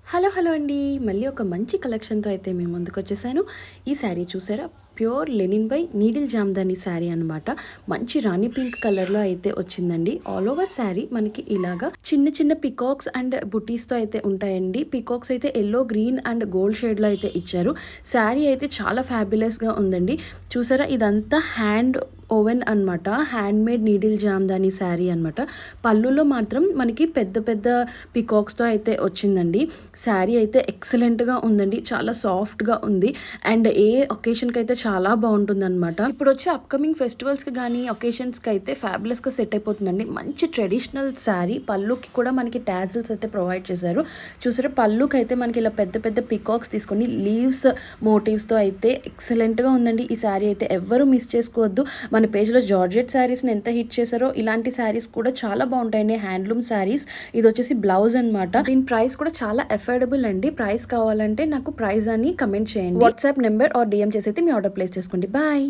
Hello hello అండి. మళ్ళీ ఒక మంచి కలెక్షన్‌తో అయితే మీ ముందుకొచ్చేసాను. ఈ శారీ చూసారా? Pure linen by needle Jamdani sari అనమాట. మంచి రాణి పింక్ కలర్‌లో అయితే వచ్చిందండి. ఆల్ ఓవర్ శారీ మనకి ఇలాగా చిన్న చిన్న పికాక్స్ అండ్ బుటీస్‌తో అయితే ఉంటాయండి. పికాక్స్ అయితే యెల్లో, గ్రీన్ అండ్ గోల్డ్ షేడ్‌లో అయితే ఇచ్చారు. శారీ అయితే చాలా ఫ్యాబులస్‌గా ఉందండి. చూసారా? ఇదంతా హ్యాండ్ ఓవెన్ అనమాట. హ్యాండ్‌మేడ్ నీడిల్ జామ్దాని శారీ అనమాట. పళ్ళులో మాత్రం మనకి పెద్ద పెద్ద పికాక్స్‌తో అయితే వచ్చిందండి. శారీ అయితే ఎక్సలెంట్‌గా ఉందండి. చాలా సాఫ్ట్‌గా ఉంది. అండ్ ఏ ఒకేషన్‌కి అయితే చాలా బాగుంటుందన్నమాట. ఇప్పుడు వచ్చే అప్కమింగ్ ఫెస్టివల్స్‌కి కానీ ఒకేషన్స్‌కి అయితే ఫ్యాబులస్‌గా సెట్ అయిపోతుందండి. మంచి ట్రెడిషనల్ శారీ. పళ్ళుకి కూడా మనకి టాజిల్స్ అయితే ప్రొవైడ్ చేశారు. చూసారా? పళ్ళుకి అయితే మనకి ఇలా పెద్ద పెద్ద పికాక్స్ తీసుకొని లీవ్స్ మోటివ్స్‌తో అయితే ఎక్సలెంట్‌గా ఉందండి. ఈ శారీ అయితే ఎవ్వరూ మిస్ చేసుకోవద్దు. మన పేజ్లో జార్జెట్ శారీస్ని ఎంత హిట్ చేశారో ఇలాంటి శారీస్ కూడా చాలా బాగుంటాయండి. హ్యాండ్లూమ్ శారీస్. ఇది వచ్చేసి బ్లౌజ్ అనమాట. దీని ప్రైస్ కూడా చాలా అఫోర్డబుల్ అండి. ప్రైస్ కావాలంటే నాకు ప్రైస్ అని కమెంట్ చేయండి. వాట్సాప్ నెంబర్ ఆర్ డిఎం చేసి అయితే మీ ఆర్డర్ ప్లేస్ చేసుకోండి. బాయ్.